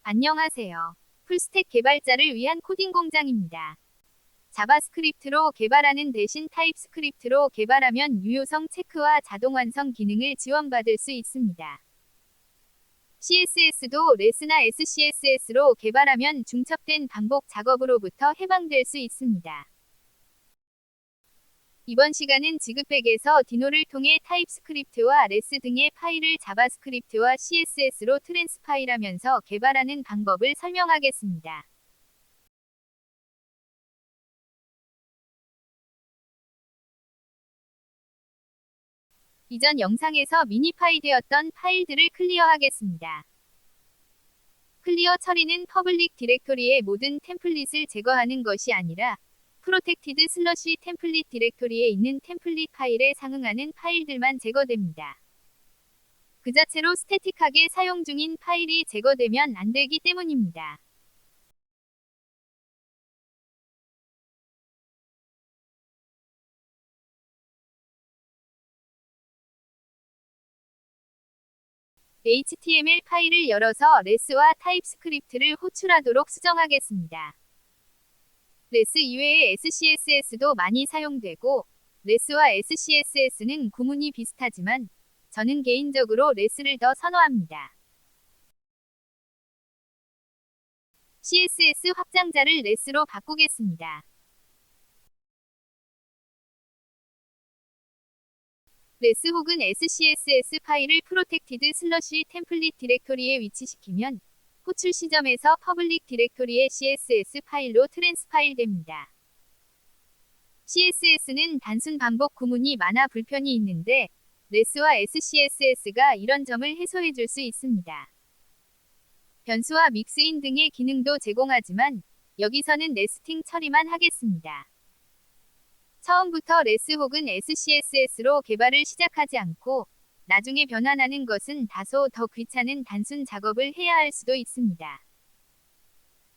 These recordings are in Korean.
안녕하세요. 풀스택 개발자를 위한 코딩 공장입니다. 자바스크립트로 개발하는 대신 타입스크립트로 개발하면 유효성 체크와 자동 완성 기능을 지원받을 수 있습니다. CSS도 레스나 SCSS로 개발하면 중첩된 반복 작업으로부터 해방될 수 있습니다. 이번 시간은 지그백에서 디노를 통해 타입스크립트와 레스 등의 파일을 자바스크립트와 CSS로 트랜스파일하면서 개발하는 방법을 설명하겠습니다. 이전 영상에서 미니파이 되었던 파일들을 클리어하겠습니다. 클리어 처리는 퍼블릭 디렉토리의 모든 템플릿을 제거하는 것이 아니라 프로텍티드 슬러시 템플릿 디렉토리에 있는 템플릿 파일에 상응하는 파일들만 제거됩니다. 그 자체로 스태틱하게 사용 중인 파일이 제거되면 안 되기 때문입니다. HTML 파일을 열어서 레스와 타입스크립트를 호출하도록 수정하겠습니다. 레스 이외에 SCSS도 많이 사용되고 레스와 SCSS는 구문이 비슷하지만 저는 개인적으로 레스를 더 선호합니다. CSS 확장자를 레스로 바꾸겠습니다. 레스 혹은 SCSS 파일을 프로텍티드 슬러시 템플릿 디렉토리에 위치시키면 호출 시점에서 퍼블릭 디렉토리의 CSS 파일로 트랜스파일 됩니다. CSS는 단순 반복 구문이 많아 불편이 있는데 레스와 SCSS가 이런 점을 해소해 줄 수 있습니다. 변수와 믹스인 등의 기능도 제공하지만 여기서는 네스팅 처리만 하겠습니다. 처음부터 레스 혹은 SCSS로 개발을 시작하지 않고 나중에 변환하는 것은 다소 더 귀찮은 단순 작업을 해야 할 수도 있습니다.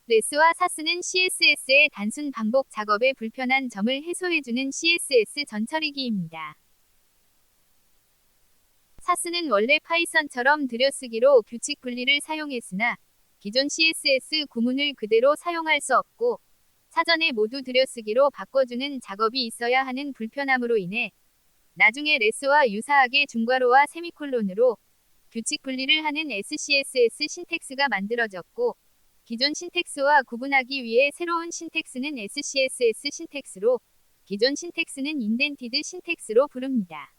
레스와 사스는 CSS의 단순 반복 작업의 불편한 점을 해소해주는 CSS 전처리기입니다. 사스는 원래 파이썬처럼 들여쓰기로 규칙 분리를 사용했으나 기존 CSS 구문을 그대로 사용할 수 없고 사전에 모두 들여쓰기로 바꿔주는 작업이 있어야 하는 불편함으로 인해 나중에 레스와 유사하게 중괄호와 세미콜론으로 규칙 분리를 하는 SCSS 신텍스가 만들어졌고 기존 신텍스와 구분하기 위해 새로운 신텍스는 SCSS 신텍스로 기존 신텍스는 인덴티드 신텍스로 부릅니다.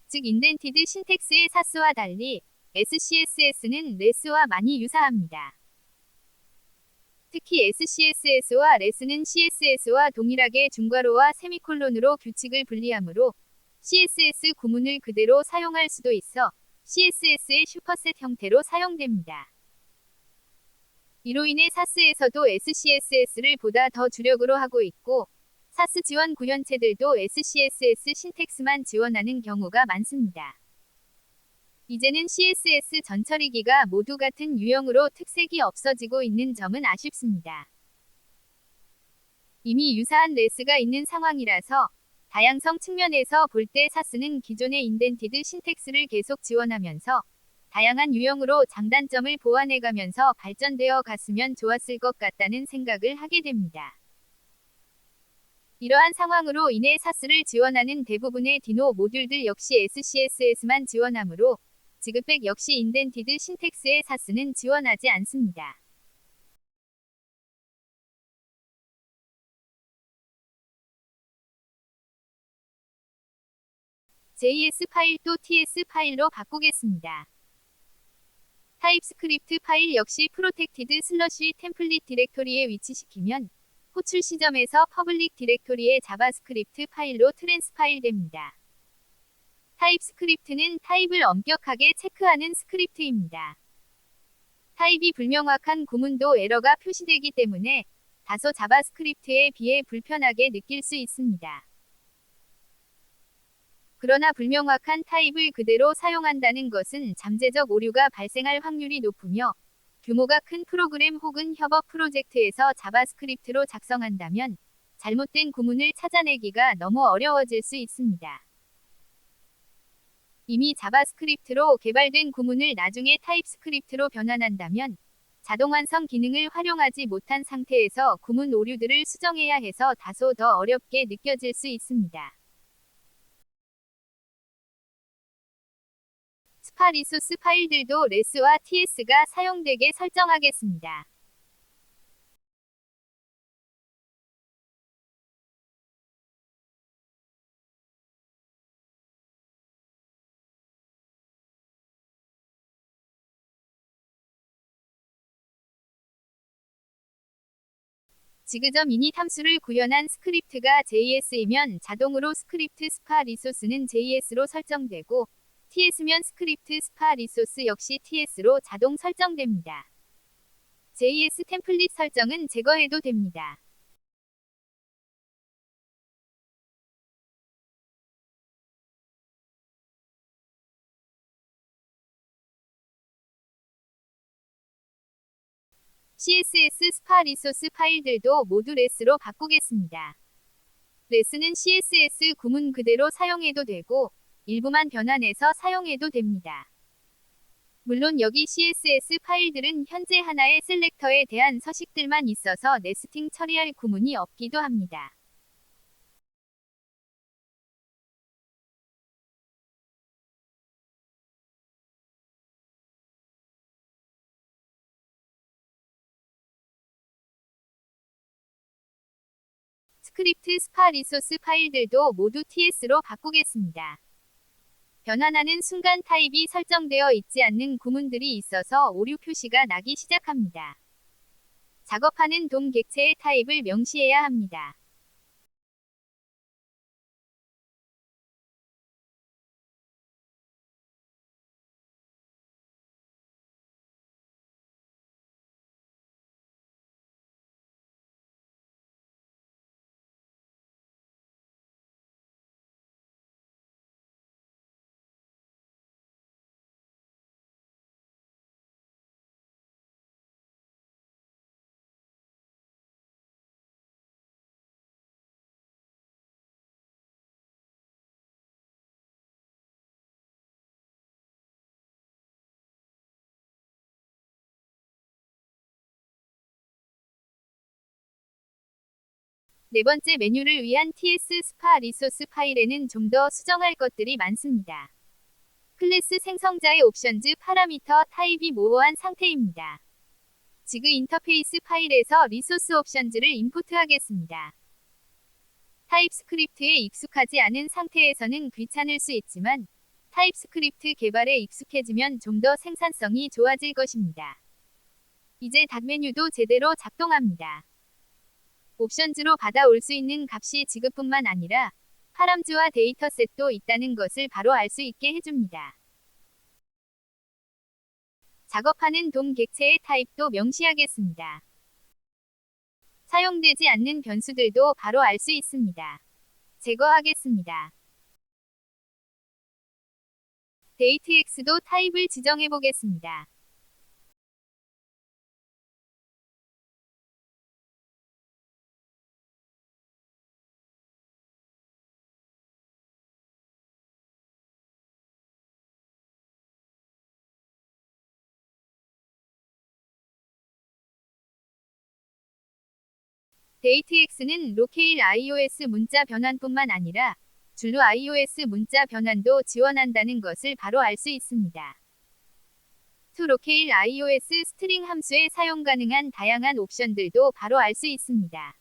즉 인덴티드 신텍스의 사스와 달리 SCSS는 레스와 많이 유사합니다. 특히 SCSS와 레스는 CSS와 동일하게 중괄호와 세미콜론으로 규칙을 분리하므로 CSS 구문을 그대로 사용할 수도 있어 CSS의 슈퍼셋 형태로 사용됩니다. 이로 인해 사스에서도 SCSS를 보다 더 주력으로 하고 있고 사스 지원 구현체들도 SCSS 신텍스만 지원하는 경우가 많습니다. 이제는 CSS 전처리기가 모두 같은 유형으로 특색이 없어지고 있는 점은 아쉽습니다. 이미 유사한 레스가 있는 상황이라서 다양성 측면에서 볼 때 사스는 기존의 인덴티드 신텍스를 계속 지원하면서 다양한 유형으로 장단점을 보완해가면서 발전되어 갔으면 좋았을 것 같다는 생각을 하게 됩니다. 이러한 상황으로 인해 사스를 지원하는 대부분의 디노 모듈들 역시 SCSS만 지원하므로 지그백 역시 인덴티드 신텍스의 사스는 지원하지 않습니다. JS 파일 또 TS 파일로 바꾸겠습니다. 타입스크립트 파일 역시 프로텍티드 슬러시 템플릿 디렉토리에 위치시키면 호출 시점에서 퍼블릭 디렉토리의 자바스크립트 파일로 트랜스파일 됩니다. 타입스크립트는 타입을 엄격하게 체크하는 스크립트입니다. 타입이 불명확한 구문도 에러가 표시되기 때문에 다소 자바스크립트에 비해 불편하게 느낄 수 있습니다. 그러나 불명확한 타입을 그대로 사용한다는 것은 잠재적 오류가 발생할 확률이 높으며 규모가 큰 프로그램 혹은 협업 프로젝트에서 자바스크립트로 작성한다면 잘못된 구문을 찾아내기가 너무 어려워질 수 있습니다. 이미 자바스크립트로 개발된 구문을 나중에 타입스크립트로 변환한다면 자동 완성 기능을 활용하지 못한 상태에서 구문 오류들을 수정해야 해서 다소 더 어렵게 느껴질 수 있습니다. 스파 리소스 파일들도 레스와 ts가 사용되게 설정하겠습니다. 지그점 이닛 함수를 구현한 스크립트가 JS이면 자동으로 스크립트 스파 리소스는 JS로 설정되고 TS면 스크립트 스파 리소스 역시 TS로 자동 설정됩니다. JS 템플릿 설정은 제거해도 됩니다. CSS 스파 리소스 파일들도 모두 레스로 바꾸겠습니다. 레스는 CSS 구문 그대로 사용해도 되고 일부만 변환해서 사용해도 됩니다. 물론 여기 CSS 파일들은 현재 하나의 셀렉터에 대한 서식들만 있어서 네스팅 처리할 구문이 없기도 합니다. 스크립트 스파 리소스 파일들도 모두 TS로 바꾸겠습니다. 변환하는 순간 타입이 설정되어 있지 않는 구문들이 있어서 오류 표시가 나기 시작합니다. 작업하는 돔 객체의 타입을 명시해야 합니다. 네 번째 메뉴를 위한 TS 스파 리소스 파일에는 좀 더 수정할 것들이 많습니다. 클래스 생성자의 옵션즈 파라미터 타입이 모호한 상태입니다. 지그 인터페이스 파일에서 리소스 옵션즈를 임포트하겠습니다. 타입스크립트에 익숙하지 않은 상태에서는 귀찮을 수 있지만 타입스크립트 개발에 익숙해지면 좀 더 생산성이 좋아질 것입니다. 이제 닷 메뉴도 제대로 작동합니다. 옵션즈로 받아올 수 있는 값이 지그뿐만 아니라 파람즈와 데이터셋도 있다는 것을 바로 알 수 있게 해줍니다. 작업하는 돔 객체의 타입도 명시하겠습니다. 사용되지 않는 변수들도 바로 알 수 있습니다. 제거하겠습니다. 데이트X도 타입을 지정해 보겠습니다. 데이트X는 로케일 iOS 문자 변환뿐만 아니라 줄루 iOS 문자 변환도 지원한다는 것을 바로 알 수 있습니다. to 로케일 iOS 스트링 함수에 사용 가능한 다양한 옵션들도 바로 알 수 있습니다.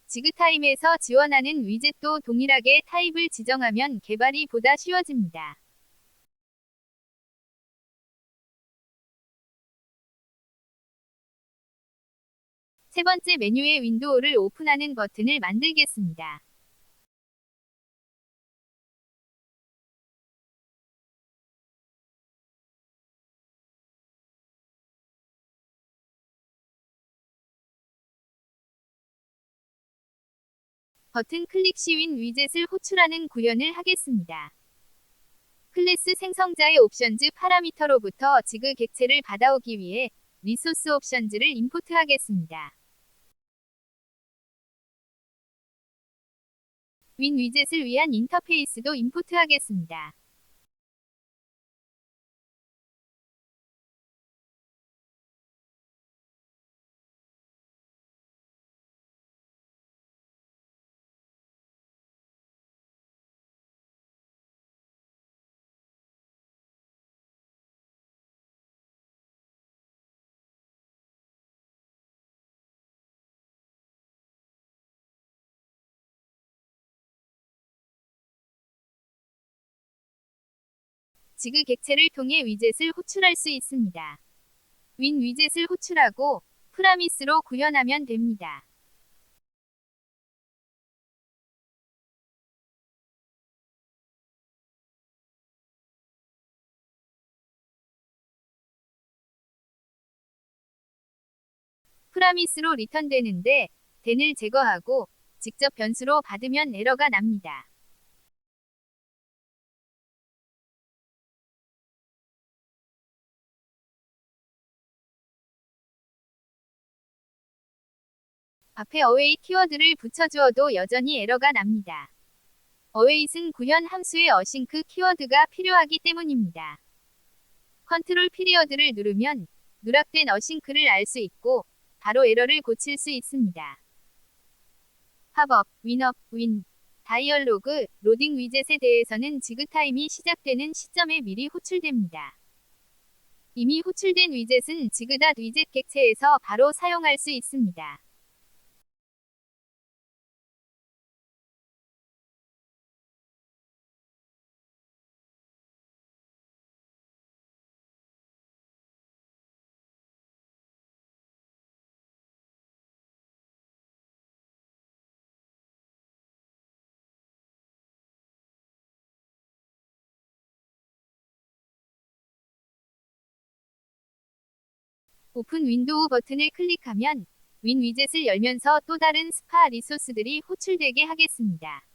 지그타임에서 지원하는 위젯도 동일하게 타입을 지정하면 개발이 보다 쉬워집니다. 세 번째 메뉴의 윈도우를 오픈하는 버튼을 만들겠습니다. 버튼 클릭 시 윈 위젯을 호출하는 구현을 하겠습니다. 클래스 생성자의 옵션즈 파라미터로부터 지그 객체를 받아오기 위해 리소스 옵션즈를 임포트하겠습니다. 윈 위젯을 위한 인터페이스도 임포트하겠습니다. 지그 객체를 통해 위젯을 호출할 수 있습니다. 윈 위젯을 호출하고 프라미스로 구현하면 됩니다. 프라미스로 리턴되는데 den을 제거하고 직접 변수로 받으면 에러가 납니다. 앞에 await 키워드를 붙여주어도 여전히 에러가 납니다. await은 구현 함수의 어싱크 키워드가 필요하기 때문입니다. 컨트롤 피리어드를 누르면 누락된 어싱크를 알 수 있고 바로 에러를 고칠 수 있습니다. 팝업, 윈업, 윈, 다이얼로그, 로딩 위젯에 대해서는 지그타임이 시작되는 시점에 미리 호출됩니다. 이미 호출된 위젯은 지그닷 위젯 객체에서 바로 사용할 수 있습니다. 오픈 윈도우 버튼을 클릭하면 윈 위젯을 열면서 또 다른 스파 리소스들이 호출되게 하겠습니다.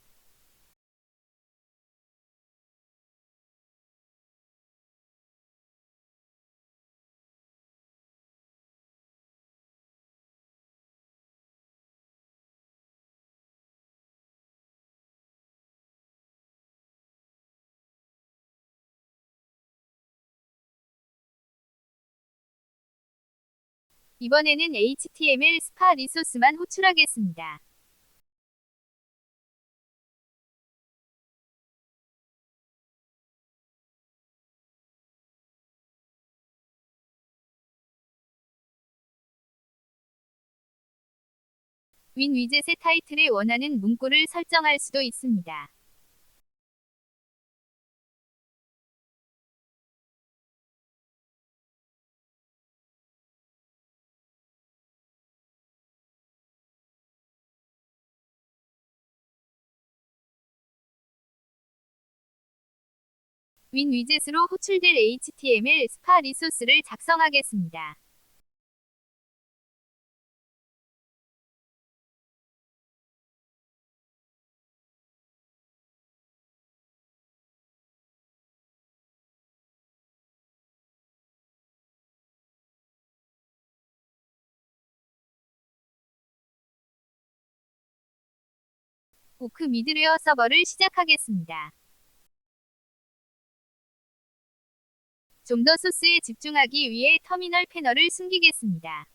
이번에는 HTML 스파 리소스만 호출하겠습니다. 윈 위젯의 타이틀에 원하는 문구를 설정할 수도 있습니다. 윈 위젯으로 호출될 HTML 스파 리소스를 작성하겠습니다. 오크 미드웨어 서버를 시작하겠습니다. 좀 더 소스에 집중하기 위해 터미널 패널을 숨기겠습니다.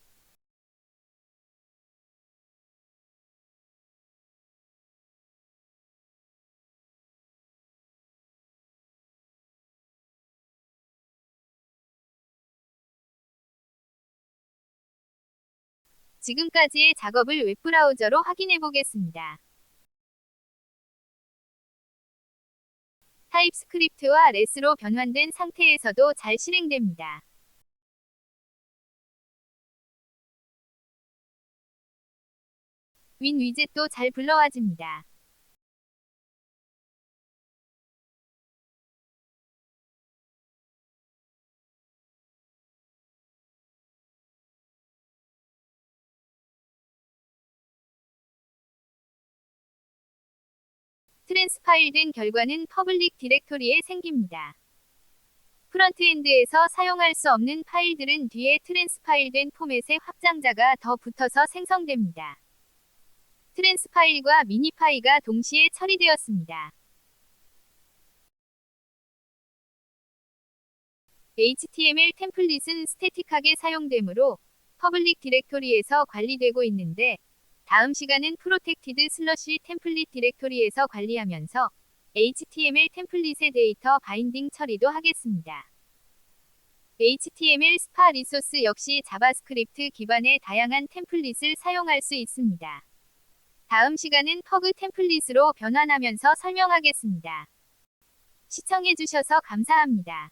지금까지의 작업을 웹브라우저로 확인해 보겠습니다. 타입스크립트와 레스로 변환된 상태에서도 잘 실행됩니다. 윈 위젯도 잘 불러와집니다. 트랜스파일된 결과는 퍼블릭 디렉토리에 생깁니다. 프런트엔드에서 사용할 수 없는 파일들은 뒤에 트랜스파일된 포맷의 확장자가 더 붙어서 생성됩니다. 트랜스 파일과 미니 파일가 동시에 처리되었습니다. HTML 템플릿은 스태틱하게 사용되므로 퍼블릭 디렉토리에서 관리되고 있는데, 다음 시간은 프로텍티드 슬러시 템플릿 디렉토리에서 관리하면서 HTML 템플릿의 데이터 바인딩 처리도 하겠습니다. HTML 스파 리소스 역시 자바스크립트 기반의 다양한 템플릿을 사용할 수 있습니다. 다음 시간은 퍼그 템플릿으로 변환하면서 설명하겠습니다. 시청해주셔서 감사합니다.